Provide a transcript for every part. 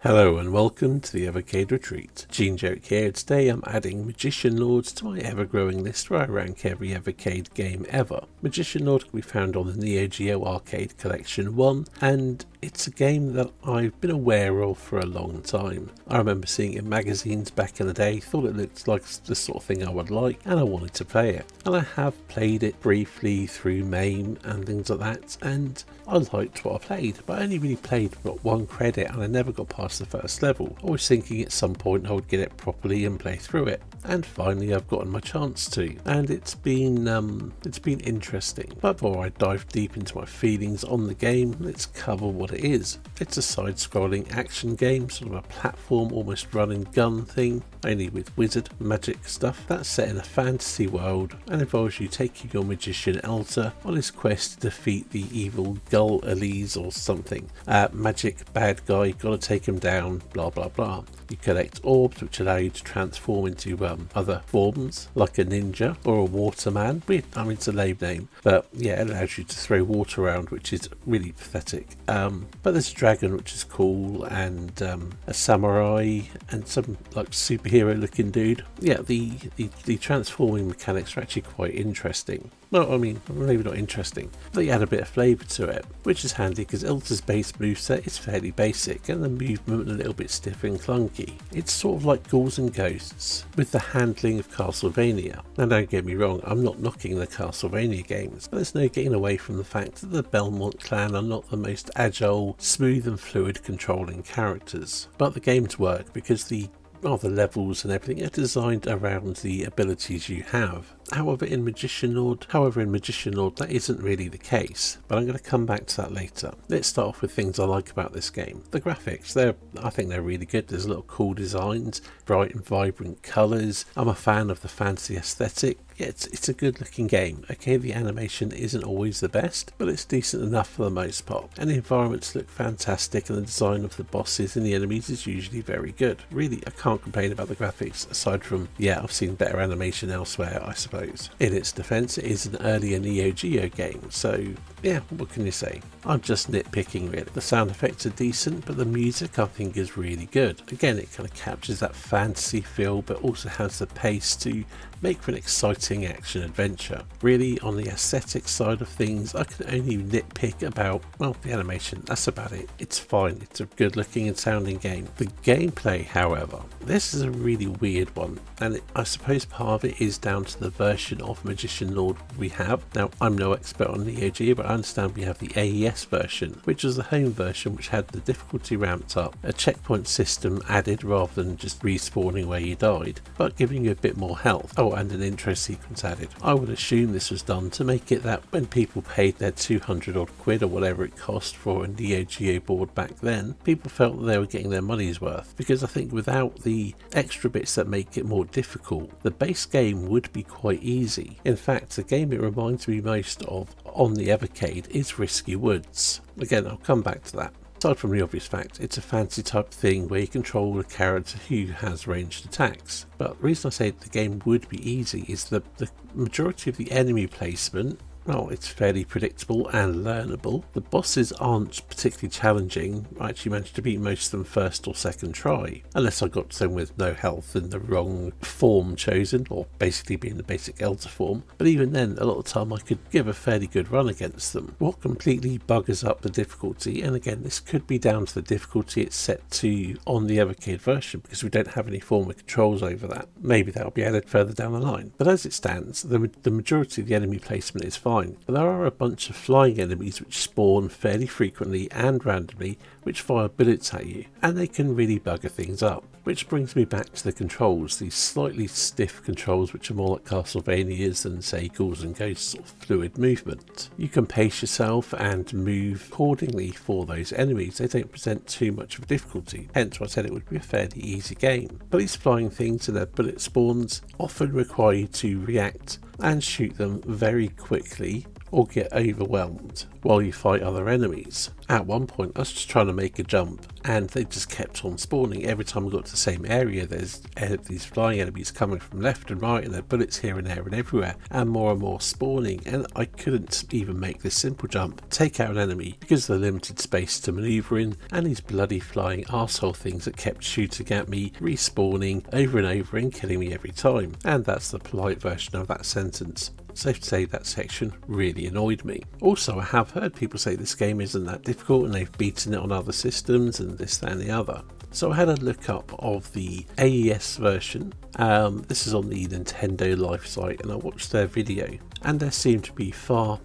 Hello and welcome to the Evercade Retreat. Gene Joke here. Today I'm adding Magician Lords to my ever-growing list where I rank every Evercade game ever. Magician Lord can be found on the Neo Geo Arcade Collection 1, and it's a game that I've been aware of for a long time. I remember seeing it in magazines back in the day, thought it looked like the sort of thing I would like, and I wanted to play it. And I have played it briefly through MAME and things like that, and I liked what I played, but I only really played about one credit and I never got past the first level. I was thinking at some point I would get it properly and play through it, and finally I've gotten my chance to, and it's been interesting. But before I dive deep into my feelings on the game, let's cover what it is. It's a side-scrolling action game, sort of a platform, almost run and gun thing, only with wizard magic stuff. That's set in a fantasy world and involves you taking your magician Elsa on his quest to defeat the evil Gaiares or something. Magic bad guy, gotta take him down, blah blah blah. You collect orbs which allow you to transform into other forms, like a ninja or a waterman. Weird, I mean it's a lame name, but yeah, it allows you to throw water around, which is really pathetic. But there's a dragon which is cool, and a samurai, and some like superhero looking dude. Yeah, the transforming mechanics are actually quite interesting. Well, I mean, maybe not interesting, but you add a bit of flavour to it, which is handy because Elsa's base moveset is fairly basic and the movement a little bit stiff and clunky. It's sort of like Ghouls and Ghosts with the handling of Castlevania. Now don't get me wrong, I'm not knocking the Castlevania games, but there's no getting away from the fact that the Belmont clan are not the most agile, smooth and fluid controlling characters. But the games work because the levels and everything are designed around the abilities you have. However, in Magician Lord, that isn't really the case, but I'm going to come back to that later. Let's start off with things I like about this game. The graphics, I think they're really good. There's a lot of cool designs, bright and vibrant colours. I'm a fan of the fancy aesthetic. Yeah, it's a good looking game. Okay, the animation isn't always the best, but it's decent enough for the most part. And the environments look fantastic, and the design of the bosses and the enemies is usually very good. Really, I can't complain about the graphics, aside from, yeah, I've seen better animation elsewhere, I suppose. In its defence, it is an earlier Neo Geo game, so yeah, what can you say? I'm just nitpicking really. The sound effects are decent, but the music I think is really good. Again, it kind of captures that fantasy feel, but also has the pace to make for an exciting action adventure. Really, on the aesthetic side of things, I can only nitpick about, well, the animation. That's about it. It's fine. It's a good looking and sounding game. The gameplay, however, this is a really weird one, and I suppose part of it is down to the version of Magician Lord we have. Now, I'm no expert on Neo Geo, but I understand we have the AES version, which was the home version, which had the difficulty ramped up, a checkpoint system added rather than just respawning where you died, but giving you a bit more health. Oh, and an intro sequence added. I would assume this was done to make it that when people paid their 200 odd quid or whatever it cost for a Neo Geo board back then, people felt that they were getting their money's worth, because I think without the extra bits that make it more difficult, the base game would be quite easy. In fact, the game it reminds me most of on the Evercade is Risky Woods. Again, I'll come back to that. Aside from the obvious fact, it's a fancy type thing where you control a character who has ranged attacks. But the reason I say the game would be easy is the majority of the enemy placement, well, it's fairly predictable and learnable. The bosses aren't particularly challenging. I actually managed to beat most of them first or second try, unless I got to them with no health and the wrong form chosen, or basically being the basic Elder form. But even then, a lot of the time I could give a fairly good run against them. What completely buggers up the difficulty, and again this could be down to the difficulty it's set to on the Evercade version, because we don't have any form of controls over that. Maybe that'll be added further down the line. But as it stands, the majority of the enemy placement is fine. But there are a bunch of flying enemies which spawn fairly frequently and randomly, which fire bullets at you, and they can really bugger things up. Which brings me back to the controls, these slightly stiff controls which are more like Castlevania's than say Ghouls and Ghosts sort of fluid movement. You can pace yourself and move accordingly for those enemies. They don't present too much of a difficulty, hence why I said it would be a fairly easy game. But these flying things and their bullet spawns often require you to react and shoot them very quickly, or get overwhelmed while you fight other enemies. At one point I was just trying to make a jump and they just kept on spawning. Every time I got to the same area there's these flying enemies coming from left and right, and there are bullets here and there and everywhere, and more spawning, and I couldn't even make this simple jump, take out an enemy because of the limited space to manoeuvre in, and these bloody flying arsehole things that kept shooting at me, respawning over and over and killing me every time. And that's the polite version of that sentence. Safe to say that section really annoyed me. Also, I have heard people say this game isn't that difficult and they've beaten it on other systems and this, that and the other. So I had a look up of the AES version. This is on the Nintendo Life site, and I watched their video, and there seemed to be far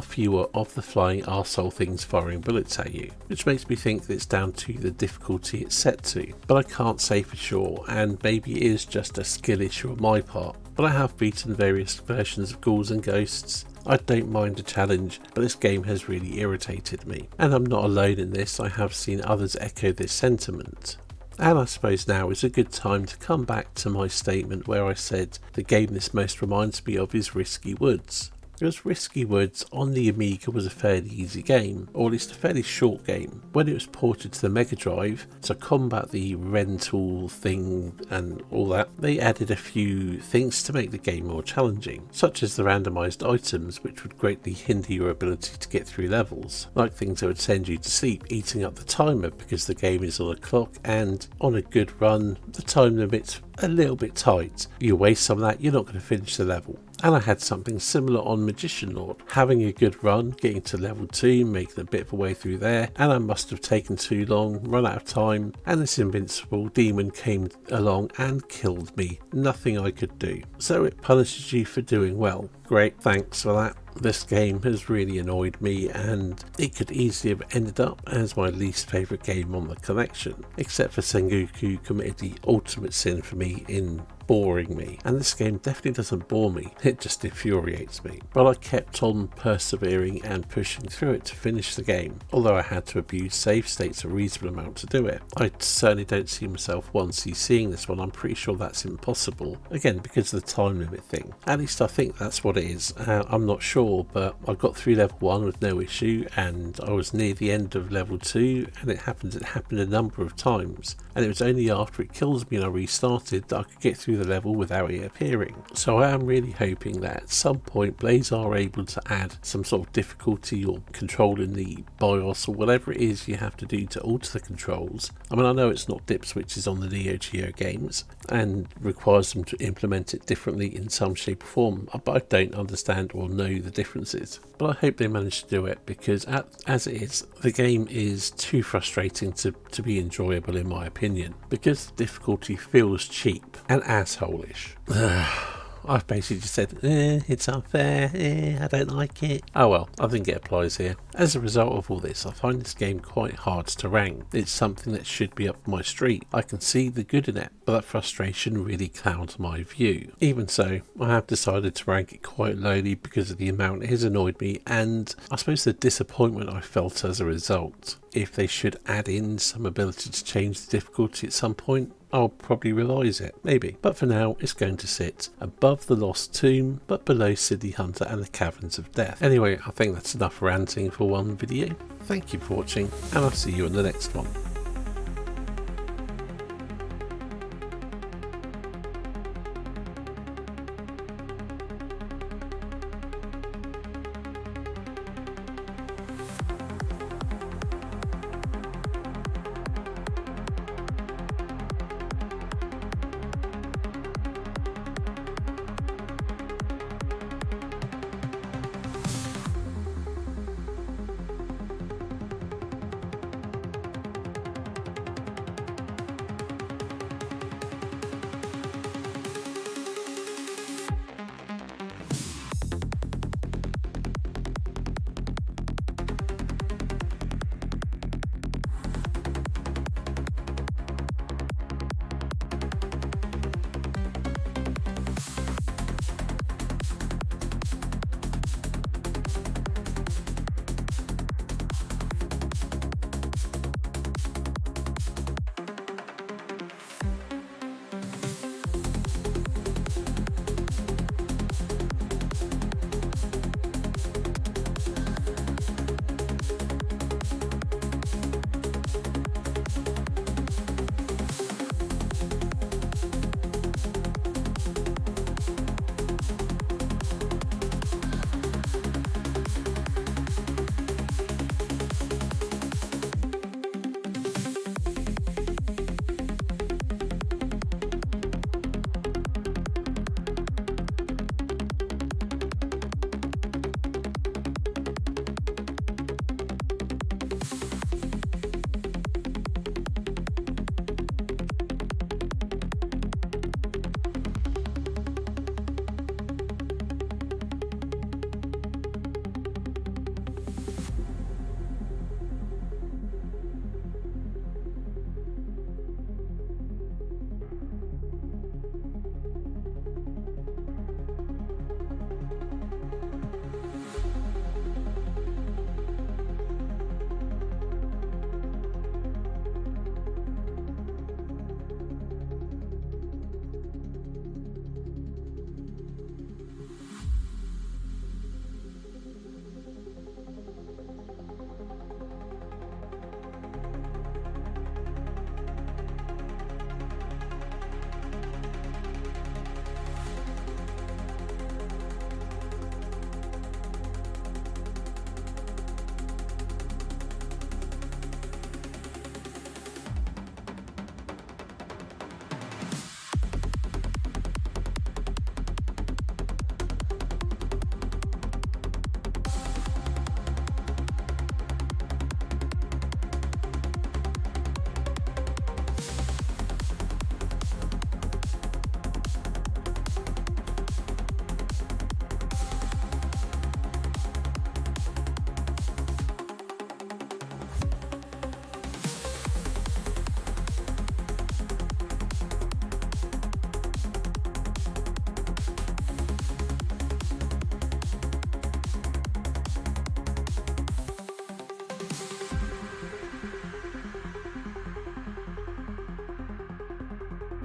fewer of the flying arsehole things firing bullets at you, which makes me think that it's down to the difficulty it's set to, but I can't say for sure, and maybe it is just a skill issue on my part. But I have beaten various versions of Ghouls and Ghosts. I don't mind a challenge, but this game has really irritated me. And I'm not alone in this, I have seen others echo this sentiment. And I suppose now is a good time to come back to my statement where I said the game this most reminds me of is Risky Woods. Because Risky Woods on the Amiga was a fairly easy game, or at least a fairly short game. When it was ported to the Mega Drive to combat the rental thing and all that, they added a few things to make the game more challenging, such as the randomised items, which would greatly hinder your ability to get through levels, like things that would send you to sleep, eating up the timer because the game is on a clock, and on a good run the time limit's a little bit tight. You waste some of that, you're not going to finish the level. And I had something similar on Magician Lord, having a good run, getting to level 2, making a bit of a way through there, and I must have taken too long, run out of time, and this invincible demon came along and killed me. Nothing I could do. So it punishes you for doing well. Great, thanks for that. This game has really annoyed me, and it could easily have ended up as my least favourite game on the collection, except for Sengoku committed the ultimate sin for me in boring me, and this game definitely doesn't bore me, it just infuriates me. But I kept on persevering and pushing through it to finish the game, although I had to abuse save states a reasonable amount to do it. I certainly don't see myself once seeing this one. I'm pretty sure that's impossible, again because of the time limit thing. At least I think that's what it is. I'm not sure, but I got through level 1 with no issue, and I was near the end of level 2, and it happened a number of times, and it was only after it kills me and I restarted that I could get through the level without it appearing. So I am really hoping that at some point Blaze are able to add some sort of difficulty or control in the BIOS or whatever it is you have to do to alter the controls. I mean, I know it's not dip switches on the Neo Geo games and requires them to implement it differently in some shape or form, but I don't understand or know the differences. But I hope they manage to do it, because as it is, the game is too frustrating to be enjoyable in my opinion, because the difficulty feels cheap and asshole-ish. I've basically just said, it's unfair, I don't like it. Oh well, I think it applies here. As a result of all this, I find this game quite hard to rank. It's something that should be up my street. I can see the good in it, but that frustration really clouds my view. Even so, I have decided to rank it quite lowly because of the amount it has annoyed me, and I suppose the disappointment I felt as a result. If they should add in some ability to change the difficulty at some point, I'll probably realise it, maybe. But for now, it's going to sit above the Lost Tomb, but below City Hunter and the Caverns of Death. Anyway, I think that's enough ranting for one video. Thank you for watching, and I'll see you in the next one.